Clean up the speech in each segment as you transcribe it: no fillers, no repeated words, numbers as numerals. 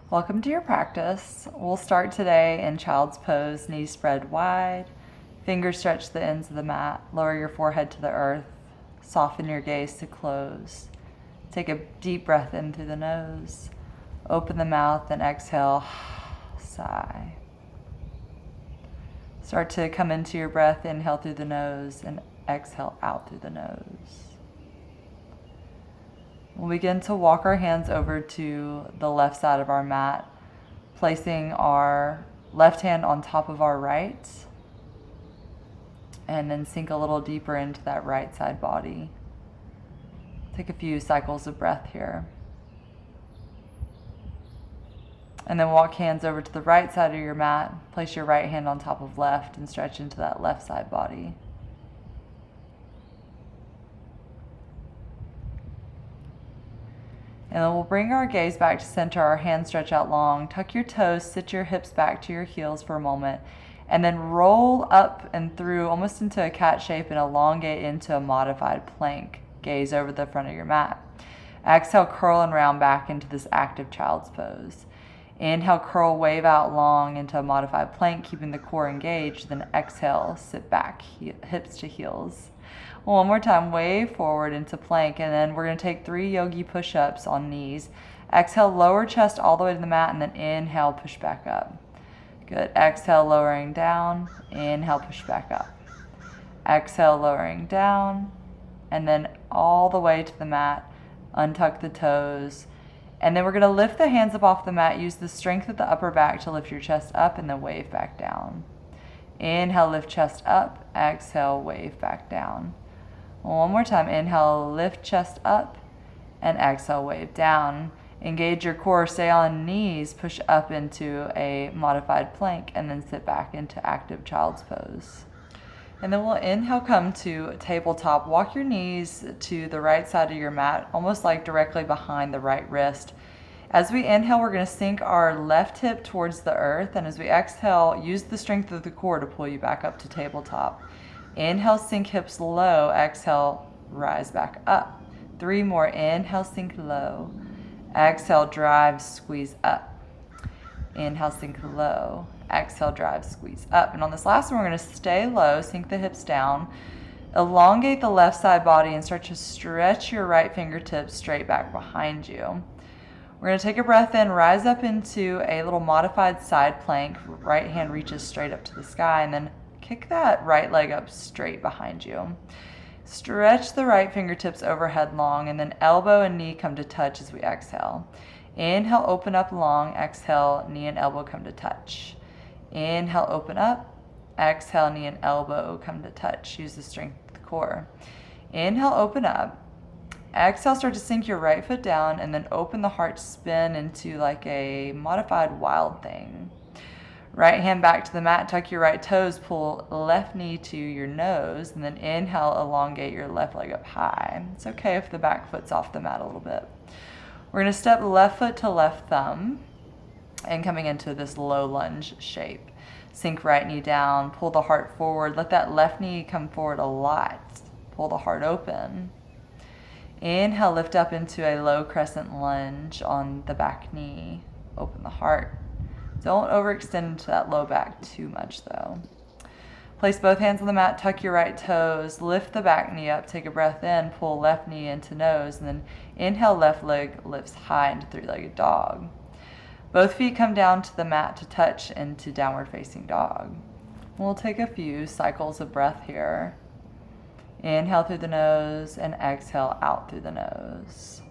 Welcome to your practice. We'll start today in child's pose, knees spread wide, fingers stretch the ends of the mat, lower your forehead to the earth, soften your gaze to close. Take a deep breath in through the nose, open the mouth and exhale, sigh. Start to come into your breath, inhale through the nose and exhale out through the nose. We'll begin to walk our hands over to the left side of our mat, placing our left hand on top of our right, and then sink a little deeper into that right side body. Take a few cycles of breath here. And then walk hands over to the right side of your mat, place your right hand on top of left and stretch into that left side body. And then we'll bring our gaze back to center, our hands stretch out long, tuck your toes, sit your hips back to your heels for a moment, and then roll up and through almost into a cat shape and elongate into a modified plank. Gaze over the front of your mat. Exhale, curl and round back into this active child's pose. Inhale, curl, wave out long into a modified plank, keeping the core engaged. Then exhale, sit back, hips to heels. One more time, wave forward into plank, and then we're going to take 3 yogi push-ups on knees. Exhale, lower chest all the way to the mat, and then inhale, push back up. Good. Exhale, lowering down. Inhale, push back up. Exhale, lowering down, and then all the way to the mat. Untuck the toes. And then we're going to lift the hands up off the mat. Use the strength of the upper back to lift your chest up, and then wave back down. Inhale, lift chest up. Exhale, wave back down. One more time, inhale, lift chest up, and exhale, wave down. Engage your core, stay on knees, push up into a modified plank, and then sit back into active child's pose. And then we'll inhale, come to tabletop. Walk your knees to the right side of your mat, almost like directly behind the right wrist. As we inhale, we're going to sink our left hip towards the earth, and as we exhale, use the strength of the core to pull you back up to tabletop. Inhale, sink hips low. Exhale, rise back up. 3 more. Inhale, sink low. Exhale, drive, squeeze up. Inhale, sink low. Exhale, drive, squeeze up. And on this last one, we're going to stay low, sink the hips down, elongate the left side body, and start to stretch your right fingertips straight back behind you. We're going to take a breath in, rise up into a little modified side plank. Right hand reaches straight up to the sky, and then kick that right leg up straight behind you. Stretch the right fingertips overhead long, and then elbow and knee come to touch as we exhale. Inhale, open up long. Exhale, knee and elbow come to touch. Inhale, open up. Exhale, knee and elbow come to touch. Use the strength of the core. Inhale, open up. Exhale, start to sink your right foot down, and then open the heart, spin into like a modified wild thing. Right hand back to the mat, tuck your right toes, pull left knee to your nose, and then inhale, elongate your left leg up high. It's okay if the back foot's off the mat a little bit. We're going to step left foot to left thumb and coming into this low lunge shape. Sink right knee down, pull the heart forward, let that left knee come forward a lot. Pull the heart open. Inhale, lift up into a low crescent lunge on the back knee. Open the heart. Don't overextend into that low back too much though. Place both hands on the mat, tuck your right toes, lift the back knee up, take a breath in, pull left knee into nose, and then inhale, left leg lifts high into 3-legged dog. Both feet come down to the mat to touch into downward facing dog. We'll take a few cycles of breath here. Inhale through the nose and exhale out through the nose.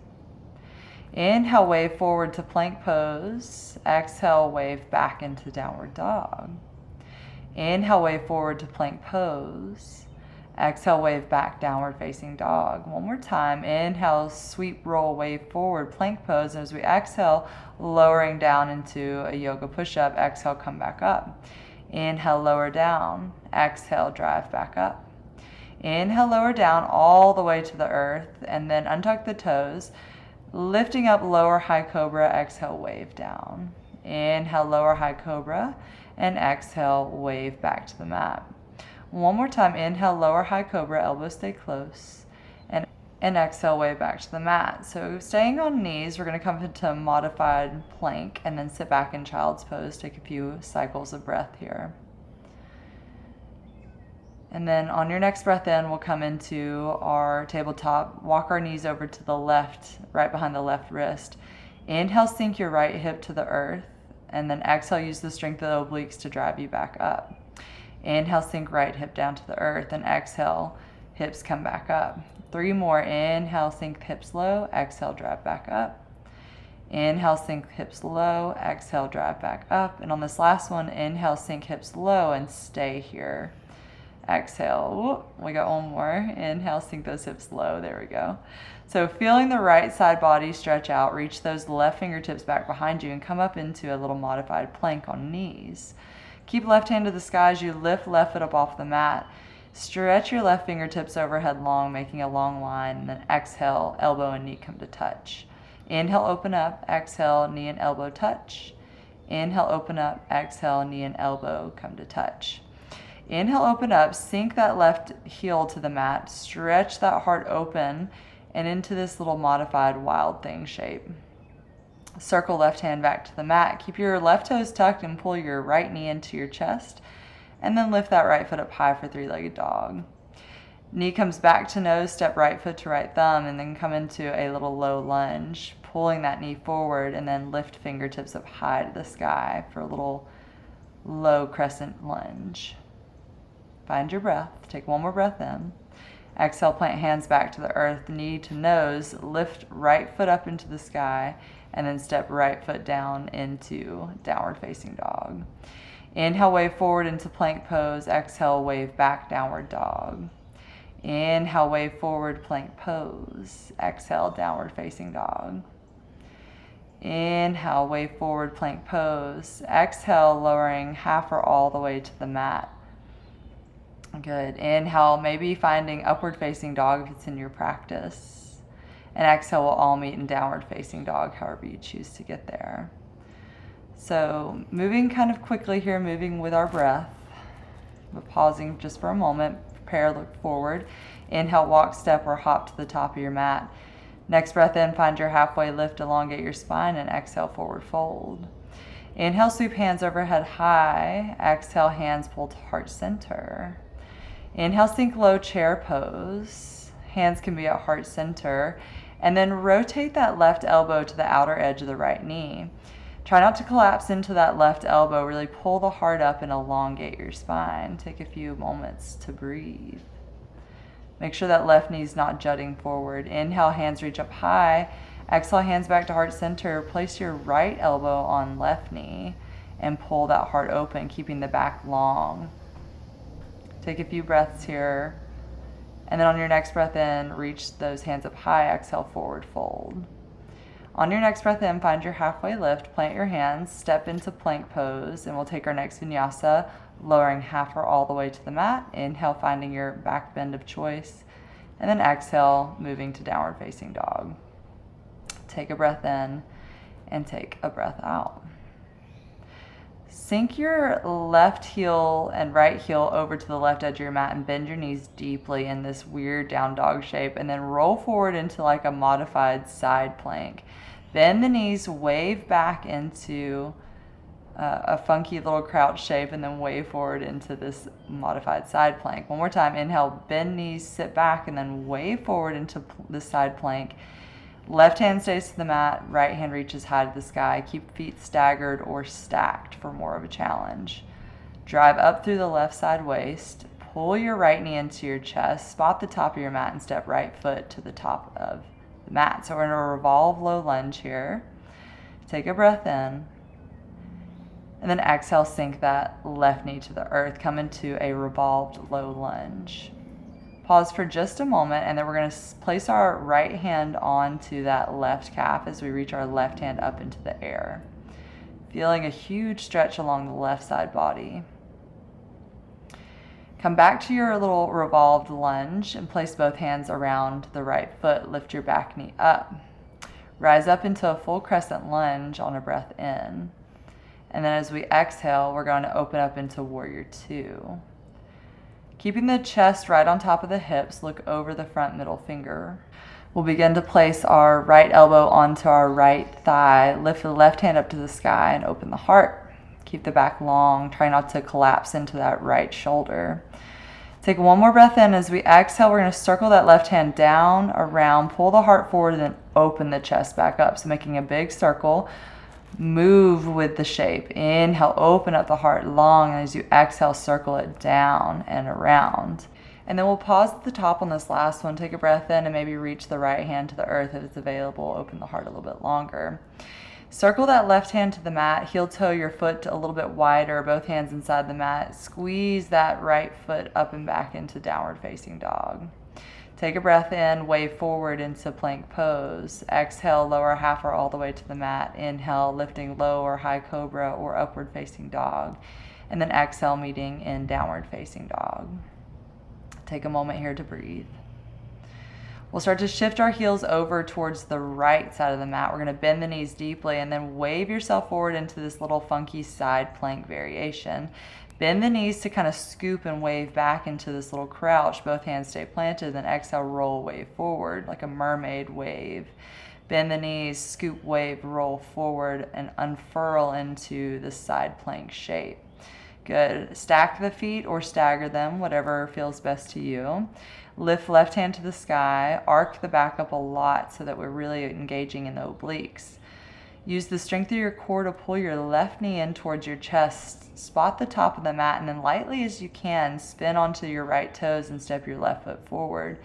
Inhale, wave forward to plank pose. Exhale, wave back into downward dog. Inhale, wave forward to plank pose. Exhale, wave back, downward facing dog. One more time. Inhale, sweep, roll, wave forward, plank pose. And as we exhale, lowering down into a yoga push-up. Exhale, come back up. Inhale, lower down. Exhale, drive back up. Inhale, lower down all the way to the earth, and then untuck the toes. Lifting up, lower high cobra, exhale, wave down. Inhale, lower high cobra, and exhale, wave back to the mat. One more time, inhale, lower high cobra, elbows stay close. And exhale, wave back to the mat. So staying on knees, we're going to come into modified plank and then sit back in child's pose. Take a few cycles of breath here. And then on your next breath in, we'll come into our tabletop. Walk our knees over to the left, right behind the left wrist. Inhale, sink your right hip to the earth. And then exhale, use the strength of the obliques to drive you back up. Inhale, sink right hip down to the earth. And exhale, hips come back up. 3 more. Inhale, sink hips low. Exhale, drive back up. Inhale, sink hips low. Exhale, drive back up. And on this last one, inhale, sink hips low and stay here. Exhale. We got one more. Inhale, sink those hips low. There we go. So feeling the right side body stretch out, reach those left fingertips back behind you and come up into a little modified plank on knees. Keep left hand to the sky as you lift left foot up off the mat. Stretch your left fingertips overhead long, making a long line, and then exhale, elbow and knee come to touch. Inhale, open up. Exhale, knee and elbow touch. Inhale, open up. Exhale, knee and elbow come to touch. Inhale, open up. Sink that left heel to the mat. Stretch that heart open and into this little modified wild thing shape. Circle left hand back to the mat. Keep your left toes tucked and pull your right knee into your chest. And then lift that right foot up high for 3-legged dog. Knee comes back to nose, step right foot to right thumb, and then come into a little low lunge, pulling that knee forward, and then lift fingertips up high to the sky for a little low crescent lunge. Find your breath. Take one more breath in. Exhale, plant hands back to the earth, knee to nose, lift right foot up into the sky, and then step right foot down into downward facing dog. Inhale, wave forward into plank pose. Exhale, wave back, downward dog. Inhale, wave forward, plank pose. Exhale, downward facing dog. Inhale, wave forward, plank pose. Exhale, lowering half or all the way to the mat. Good. Inhale, maybe finding upward facing dog if it's in your practice. And exhale, we'll all meet in downward facing dog, however you choose to get there. So moving kind of quickly here, moving with our breath, but pausing just for a moment. Prepare, look forward. Inhale, walk, step, or hop to the top of your mat. Next breath in, find your halfway lift, elongate your spine, and exhale, forward fold. Inhale, sweep hands overhead high. Exhale, hands pull to heart center. Inhale, sink low, chair pose. Hands can be at heart center. And then rotate that left elbow to the outer edge of the right knee. Try not to collapse into that left elbow. Really pull the heart up and elongate your spine. Take a few moments to breathe. Make sure that left knee is not jutting forward. Inhale, hands reach up high. Exhale, hands back to heart center. Place your right elbow on left knee and pull that heart open, keeping the back long. Take a few breaths here. And then on your next breath in, reach those hands up high. Exhale, forward fold. On your next breath in, find your halfway lift, plant your hands, step into plank pose, and we'll take our next vinyasa, lowering half or all the way to the mat. Inhale, finding your back bend of choice, and then exhale, moving to downward facing dog. Take a breath in and take a breath out. Sink your left heel and right heel over to the left edge of your mat and bend your knees deeply in this weird down dog shape, and then roll forward into like a modified side plank. Bend the knees, wave back into a funky little crouch shape, and then wave forward into this modified side plank. One more time. Inhale, bend knees, sit back, and then wave forward into the side plank. Left hand stays to the mat, right hand reaches high to the sky. Keep feet staggered or stacked for more of a challenge. Drive up through the left side waist. Pull your right knee into your chest. Spot the top of your mat and step right foot to the top of the mat. So we're in a revolve low lunge here. Take a breath in. And then exhale, sink that left knee to the earth. Come into a revolved low lunge. Pause for just a moment, and then we're going to place our right hand onto that left calf as we reach our left hand up into the air. Feeling a huge stretch along the left side body. Come back to your little revolved lunge and place both hands around the right foot. Lift your back knee up. Rise up into a full crescent lunge on a breath in. And then as we exhale, we're going to open up into warrior two. Keeping the chest right on top of the hips, look over the front middle finger. We'll begin to place our right elbow onto our right thigh. Lift the left hand up to the sky and open the heart. Keep the back long. Try not to collapse into that right shoulder. Take one more breath in. As we exhale, we're going to circle that left hand down, around, pull the heart forward, and then open the chest back up. So making a big circle. Move with the shape. Inhale, open up the heart long, and as you exhale, circle it down and around. And then we'll pause at the top on this last one. Take a breath in and maybe reach the right hand to the earth if it's available. Open the heart a little bit longer. Circle that left hand to the mat. Heel toe your foot a little bit wider, both hands inside the mat. Squeeze that right foot up and back into downward facing dog. Take a breath in, wave forward into plank pose. Exhale, lower half or all the way to the mat. Inhale, lifting low or high cobra or upward facing dog. And then exhale, meeting in downward facing dog. Take a moment here to breathe. We'll start to shift our heels over towards the right side of the mat. We're going to bend the knees deeply and then wave yourself forward into this little funky side plank variation. Bend the knees to kind of scoop and wave back into this little crouch. Both hands stay planted, then exhale, roll, wave forward like a mermaid wave. Bend the knees, scoop, wave, roll forward, and unfurl into the side plank shape. Good. Stack the feet or stagger them, whatever feels best to you. Lift left hand to the sky. Arc the back up a lot so that we're really engaging in the obliques. Use the strength of your core to pull your left knee in towards your chest. Spot the top of the mat, and then lightly as you can, spin onto your right toes and step your left foot forward.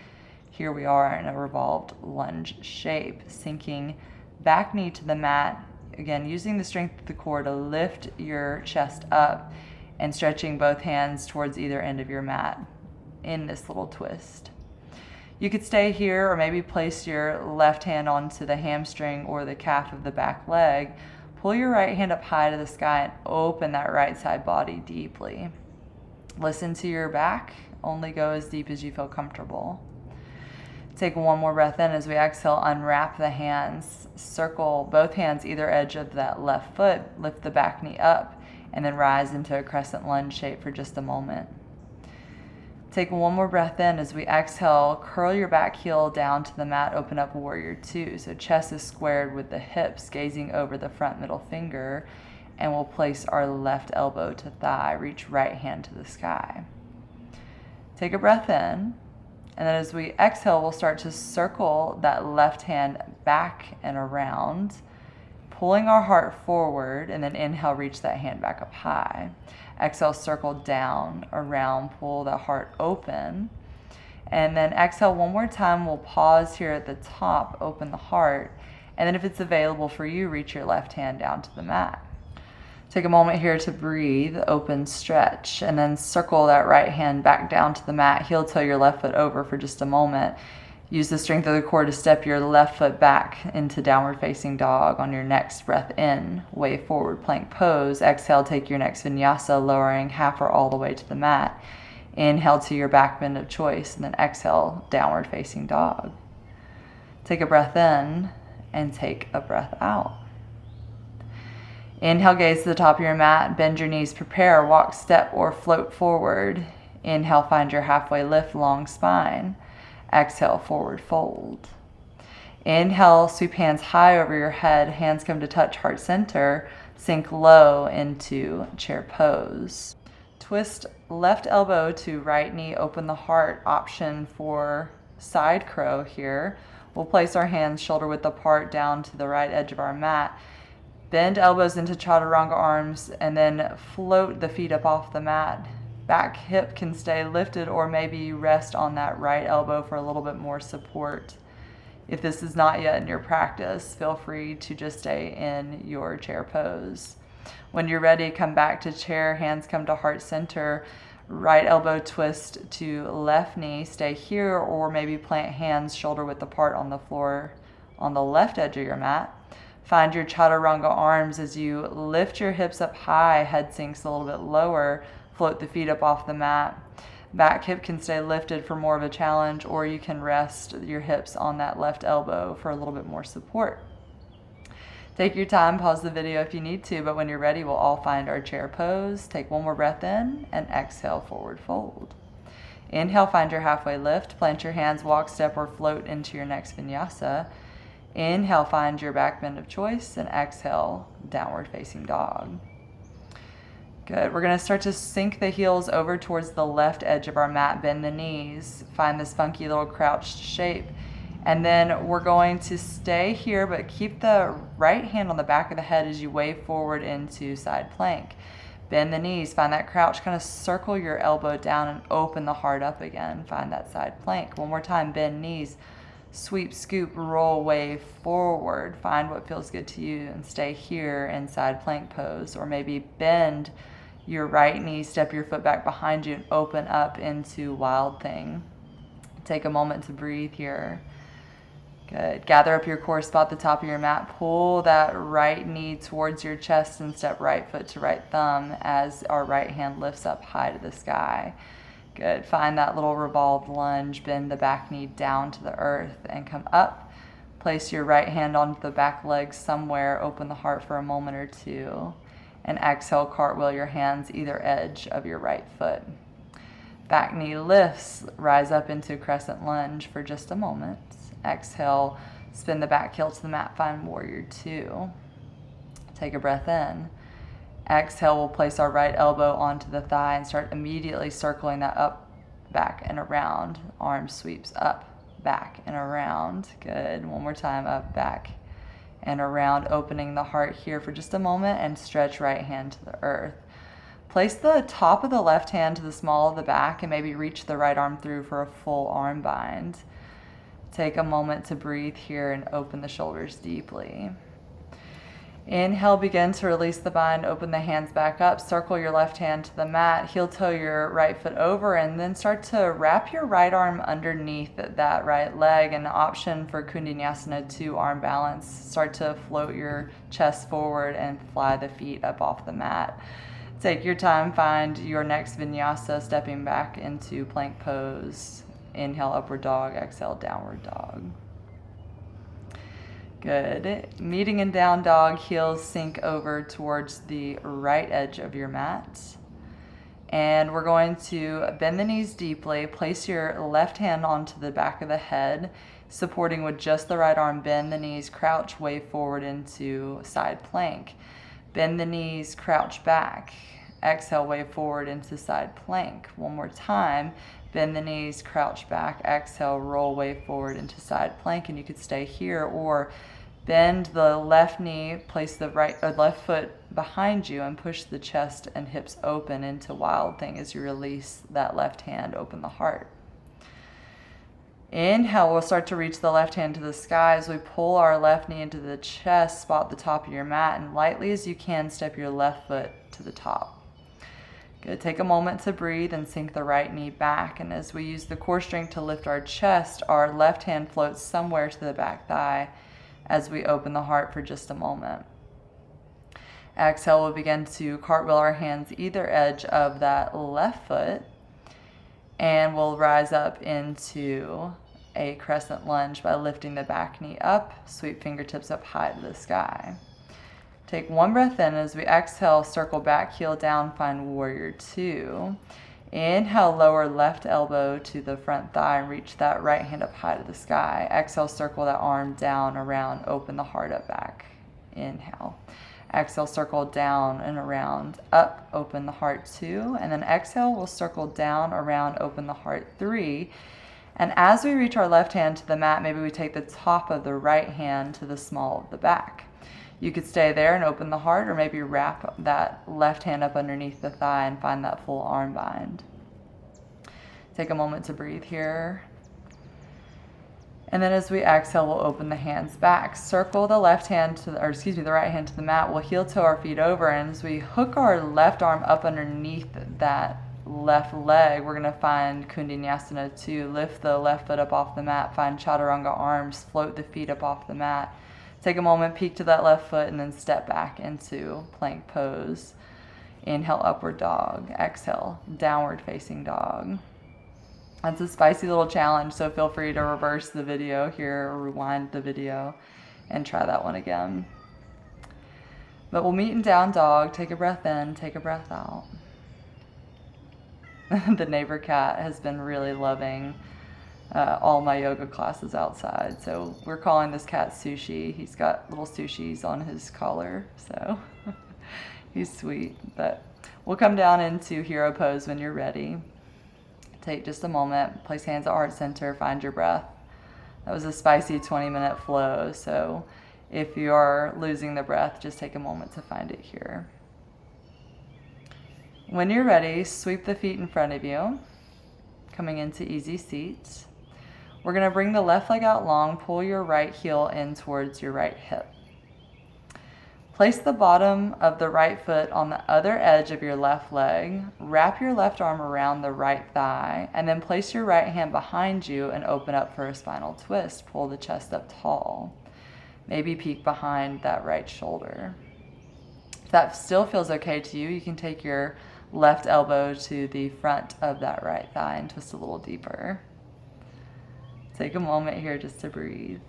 Here we are in a revolved lunge shape. Sinking back knee to the mat. Again, using the strength of the core to lift your chest up and stretching both hands towards either end of your mat in this little twist. You could stay here or maybe place your left hand onto the hamstring or the calf of the back leg. Pull your right hand up high to the sky and open that right side body deeply. Listen to your back. Only go as deep as you feel comfortable. Take one more breath in. As we exhale, unwrap the hands. Circle both hands either edge of that left foot. Lift the back knee up and then rise into a crescent lunge shape for just a moment. Take one more breath in. As we exhale, curl your back heel down to the mat, open up warrior two. So chest is squared with the hips, gazing over the front middle finger, and we'll place our left elbow to thigh, reach right hand to the sky. Take a breath in, and then as we exhale, we'll start to circle that left hand back and around, pulling our heart forward, and then inhale, reach that hand back up high. Exhale, circle down, around, pull the heart open. And then exhale one more time. We'll pause here at the top, open the heart. And then if it's available for you, reach your left hand down to the mat. Take a moment here to breathe, open, stretch, and then circle that right hand back down to the mat. Heel toe your left foot over for just a moment. Use the strength of the core to step your left foot back into downward facing dog. On your next breath in, wave forward, plank pose. Exhale, take your next vinyasa, lowering half or all the way to the mat. Inhale to your back bend of choice, and then exhale, downward facing dog. Take a breath in and take a breath out. Inhale, gaze to the top of your mat, bend your knees, prepare, walk, step, or float forward. Inhale, find your halfway lift, long spine. Exhale, forward fold. Inhale, sweep hands high over your head, hands come to touch heart center, sink low into chair pose. Twist left elbow to right knee, open the heart, option for side crow here. We'll place our hands shoulder width apart down to the right edge of our mat. Bend elbows into chaturanga arms and then float the feet up off the mat. Back hip can stay lifted, or maybe you rest on that right elbow for a little bit more support. If this is not yet in your practice, feel free to just stay in your chair pose. When you're ready, come back to chair, hands come to heart center, right elbow twist to left knee, stay here, or maybe plant hands shoulder width apart on the floor on the left edge of your mat. Find your chaturanga arms as you lift your hips up high, head sinks a little bit lower. Float the feet up off the mat. Back hip can stay lifted for more of a challenge, or you can rest your hips on that left elbow for a little bit more support. Take your time, pause the video if you need to, but when you're ready, we'll all find our chair pose. Take one more breath in and exhale, forward fold. Inhale, find your halfway lift. Plant your hands, walk, step, or float into your next vinyasa. Inhale, find your back bend of choice, and exhale, downward facing dog. Good. We're going to start to sink the heels over towards the left edge of our mat. Bend the knees. Find this funky little crouched shape. And then we're going to stay here, but keep the right hand on the back of the head as you wave forward into side plank. Bend the knees. Find that crouch. Kind of circle your elbow down and open the heart up again. Find that side plank. One more time. Bend knees. Sweep, scoop, roll, wave forward. Find what feels good to you and stay here in side plank pose. Or maybe bend your right knee, step your foot back behind you and open up into wild thing. Take a moment to breathe here. Good. Gather up your core, spot the top of your mat. Pull that right knee towards your chest and step right foot to right thumb as our right hand lifts up high to the sky. Good. Find that little revolved lunge. Bend the back knee down to the earth and come up. Place your right hand onto the back leg somewhere. Open the heart for a moment or two. And exhale, cartwheel your hands either edge of your right foot. Back knee lifts. Rise up into crescent lunge for just a moment. Exhale, spin the back heel to the mat, find warrior two. Take a breath in. Exhale, we'll place our right elbow onto the thigh and start immediately circling that up, back, and around. Arm sweeps up, back, and around. Good. One more time, up, back, and around. Opening the heart here for just a moment and stretch right hand to the earth. Place the top of the left hand to the small of the back and maybe reach the right arm through for a full arm bind. Take a moment to breathe here and open the shoulders deeply. Inhale, begin to release the bind, open the hands back up, circle your left hand to the mat, heel toe your right foot over, and then start to wrap your right arm underneath that right leg. An option for Vinyasa 2 arm balance. Start to float your chest forward and fly the feet up off the mat. Take your time, find your next vinyasa, stepping back into plank pose. Inhale, upward dog. Exhale, downward dog. Good. Meeting in down dog, heels sink over towards the right edge of your mat. And we're going to bend the knees deeply. Place your left hand onto the back of the head, supporting with just the right arm. Bend the knees, crouch, wave forward into side plank. Bend the knees, crouch back. Exhale, wave forward into side plank. One more time. Bend the knees, crouch back, exhale, roll, wave forward into side plank, and you could stay here or bend the left knee, place the right or left foot behind you and push the chest and hips open into wild thing as you release that left hand, open the heart. Inhale, we'll start to reach the left hand to the sky as we pull our left knee into the chest, spot the top of your mat, and lightly as you can, step your left foot to the top. Good. Take a moment to breathe and sink the right knee back. And as we use the core strength to lift our chest, our left hand floats somewhere to the back thigh as we open the heart for just a moment. Exhale, we'll begin to cartwheel our hands either edge of that left foot. And we'll rise up into a crescent lunge by lifting the back knee up, sweep fingertips up high to the sky. Take one breath in. As we exhale, circle back, heel down, find warrior two. Inhale, lower left elbow to the front thigh and reach that right hand up high to the sky. Exhale, circle that arm down, around, open the heart up, back. Inhale. Exhale, circle down and around, up, open the heart two. And then exhale, we'll circle down, around, open the heart three. And as we reach our left hand to the mat, maybe we take the top of the right hand to the small of the back. You could stay there and open the heart, or maybe wrap that left hand up underneath the thigh and find that full arm bind. Take a moment to breathe here. And then as we exhale, we'll open the hands back. Circle the right hand to the mat. We'll heel toe our feet over, and as we hook our left arm up underneath that left leg, we're going to find Vinyasa 2. Lift the left foot up off the mat. Find Chaturanga arms. Float the feet up off the mat. Take a moment, peek to that left foot, and then step back into plank pose. Inhale, upward dog. Exhale, downward facing dog. That's a spicy little challenge, so feel free to reverse the video here or rewind the video and try that one again. But we'll meet in down dog. Take a breath in, take a breath out. The neighbor cat has been really loving all my yoga classes outside. So we're calling this cat Sushi. He's got little sushis on his collar, so he's sweet. But we'll come down into hero pose when you're ready. Take just a moment, place hands at heart center, find your breath. That was a spicy 20-minute flow, so if you're losing the breath, just take a moment to find it here. When you're ready, sweep the feet in front of you, coming into easy seat. We're going to bring the left leg out long, pull your right heel in towards your right hip. Place the bottom of the right foot on the other edge of your left leg, wrap your left arm around the right thigh, and then place your right hand behind you and open up for a spinal twist. Pull the chest up tall. Maybe peek behind that right shoulder. If that still feels okay to you, you can take your left elbow to the front of that right thigh and twist a little deeper. Take a moment here just to breathe.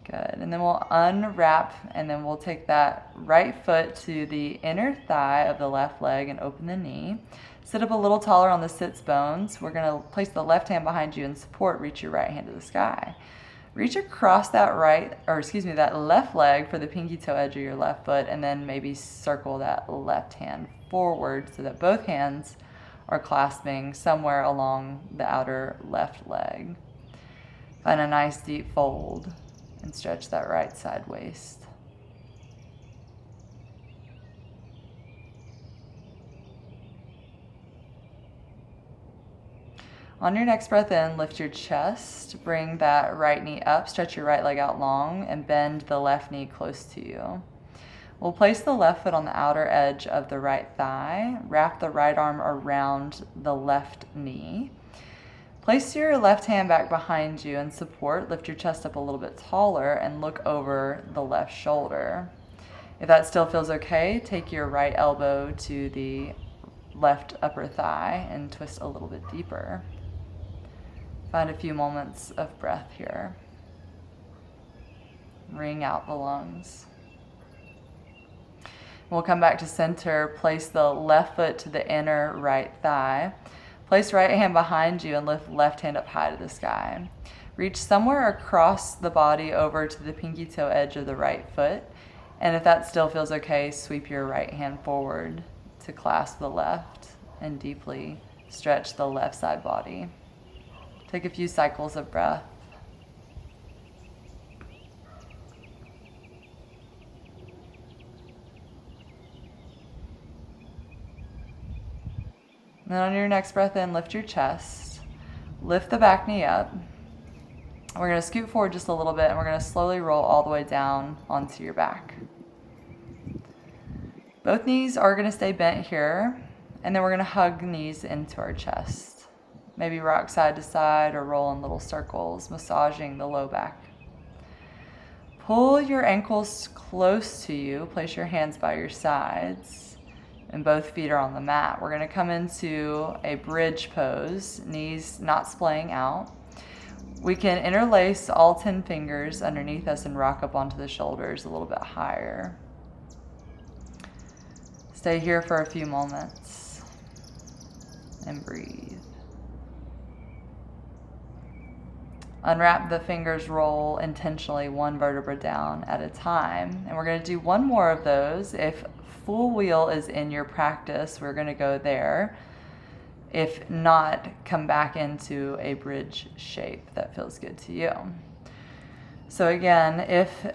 Good. And then we'll unwrap, and then we'll take that right foot to the inner thigh of the left leg and open the knee. Sit up a little taller on the sits bones. We're going to place the left hand behind you in support. Reach your right hand to the sky. Reach across that that left leg for the pinky toe edge of your left foot, and then maybe circle that left hand forward so that both hands are clasping somewhere along the outer left leg. Find a nice deep fold and stretch that right side waist. On your next breath in, lift your chest, bring that right knee up, stretch your right leg out long, and bend the left knee close to you. We'll place the left foot on the outer edge of the right thigh, wrap the right arm around the left knee. Place your left hand back behind you in support, lift your chest up a little bit taller, and look over the left shoulder. If that still feels okay, take your right elbow to the left upper thigh and twist a little bit deeper. Find a few moments of breath here. Wring out the lungs. We'll come back to center, place the left foot to the inner right thigh. Place right hand behind you and lift left hand up high to the sky. Reach somewhere across the body over to the pinky toe edge of the right foot. And if that still feels okay, sweep your right hand forward to clasp the left and deeply stretch the left side body. Take a few cycles of breath. And then on your next breath in, lift your chest. Lift the back knee up. We're going to scoot forward just a little bit, and we're going to slowly roll all the way down onto your back. Both knees are going to stay bent here, and then we're going to hug knees into our chest. Maybe rock side to side or roll in little circles, massaging the low back. Pull your ankles close to you. Place your hands by your sides, and both feet are on the mat. We're going to come into a bridge pose, knees not splaying out. We can interlace all 10 fingers underneath us and rock up onto the shoulders a little bit higher. Stay here for a few moments and breathe. Unwrap the fingers, roll intentionally one vertebra down at a time. And we're going to do one more of those. If full wheel is in your practice, we're going to go there. If not, come back into a bridge shape that feels good to you. So again, if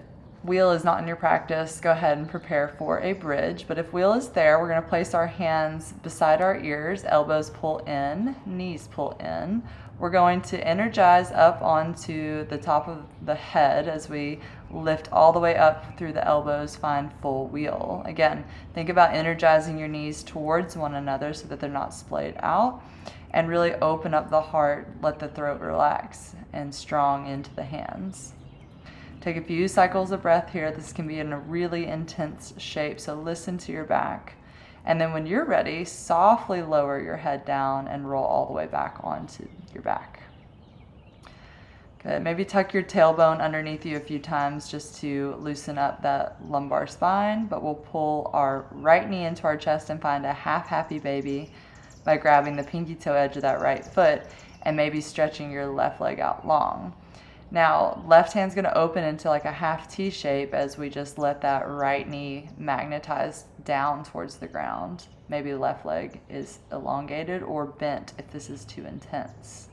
wheel is not in your practice, go ahead and prepare for a bridge. But if wheel is there, we're going to place our hands beside our ears, elbows pull in, knees pull in. We're going to energize up onto the top of the head as we lift all the way up through the elbows, find full wheel. Again, think about energizing your knees towards one another so that they're not splayed out, and really open up the heart, let the throat relax, and strong into the hands. Take a few cycles of breath here. This can be in a really intense shape, so listen to your back. And then when you're ready, softly lower your head down and roll all the way back onto your back. Good. Maybe tuck your tailbone underneath you a few times just to loosen up that lumbar spine, but we'll pull our right knee into our chest and find a half happy baby by grabbing the pinky toe edge of that right foot and maybe stretching your left leg out long. Now, left hand's going to open into like a half T shape as we just let that right knee magnetize down towards the ground. Maybe the left leg is elongated or bent if this is too intense.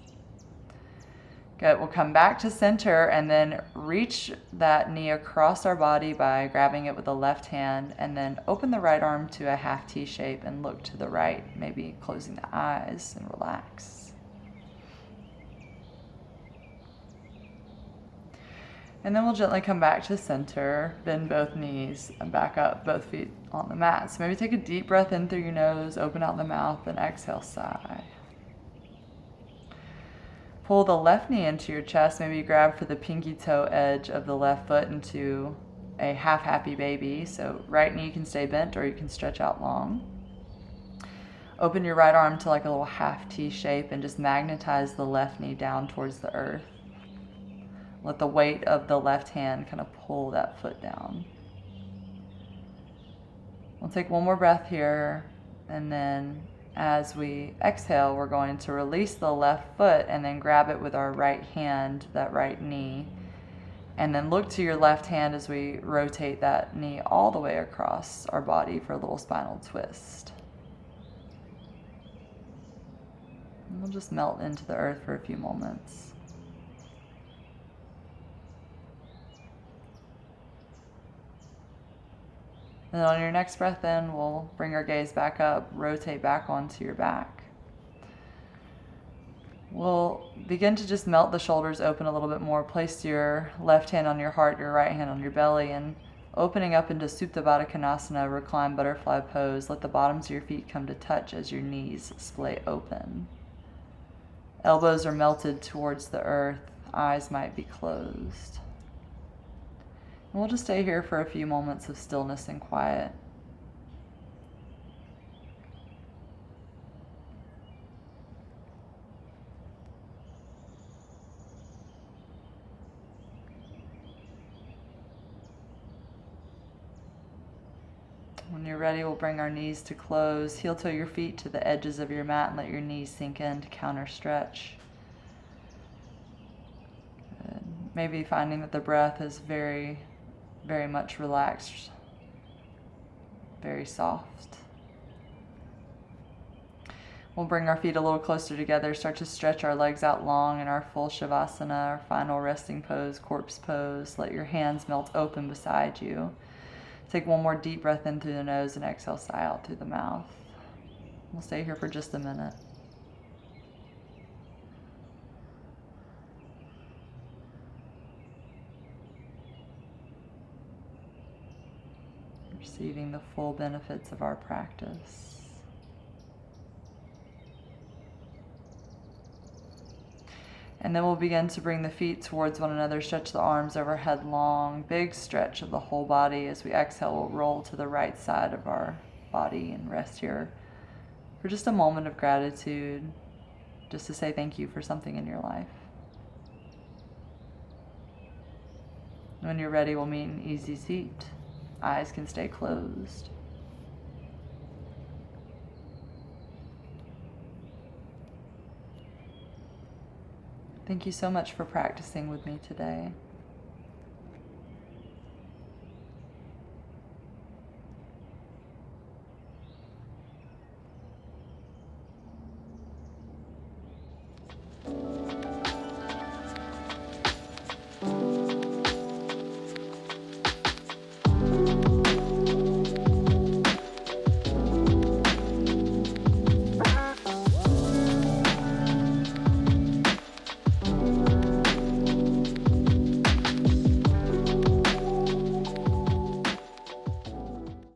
Good. We'll come back to center and then reach that knee across our body by grabbing it with the left hand, and then open the right arm to a half T shape and look to the right, maybe closing the eyes and relax. And then we'll gently come back to center, bend both knees, and back up, both feet on the mat. So maybe take a deep breath in through your nose, open out the mouth, and exhale, sigh. Pull the left knee into your chest, maybe grab for the pinky toe edge of the left foot into a half happy baby. So right knee can stay bent or you can stretch out long. Open your right arm to like a little half T shape and just magnetize the left knee down towards the earth. Let the weight of the left hand kind of pull that foot down. We'll take one more breath here, and then as we exhale, we're going to release the left foot and then grab it with our right hand, that right knee, and then look to your left hand as we rotate that knee all the way across our body for a little spinal twist. And we'll just melt into the earth for a few moments. And then on your next breath in, we'll bring our gaze back up, rotate back onto your back. We'll begin to just melt the shoulders open a little bit more. Place your left hand on your heart, your right hand on your belly, and opening up into Supta Baddha Konasana, reclined butterfly pose. Let the bottoms of your feet come to touch as your knees splay open. Elbows are melted towards the earth. Eyes might be closed. And we'll just stay here for a few moments of stillness and quiet. When you're ready, we'll bring our knees to close. Heel toe your feet to the edges of your mat and let your knees sink in to counter stretch. Good. Maybe finding that the breath is very much relaxed, very soft. We'll bring our feet a little closer together, start to stretch our legs out long in our full Shavasana, our final resting pose, corpse pose. Let your hands melt open beside you. Take one more deep breath in through the nose and exhale, sigh out through the mouth. We'll stay here for just a minute. Receiving the full benefits of our practice. And then we'll begin to bring the feet towards one another, stretch the arms overhead long, big stretch of the whole body. As we exhale, we'll roll to the right side of our body and rest here for just a moment of gratitude, just to say thank you for something in your life. When you're ready, we'll meet in easy seat. Eyes can stay closed. Thank you so much for practicing with me today.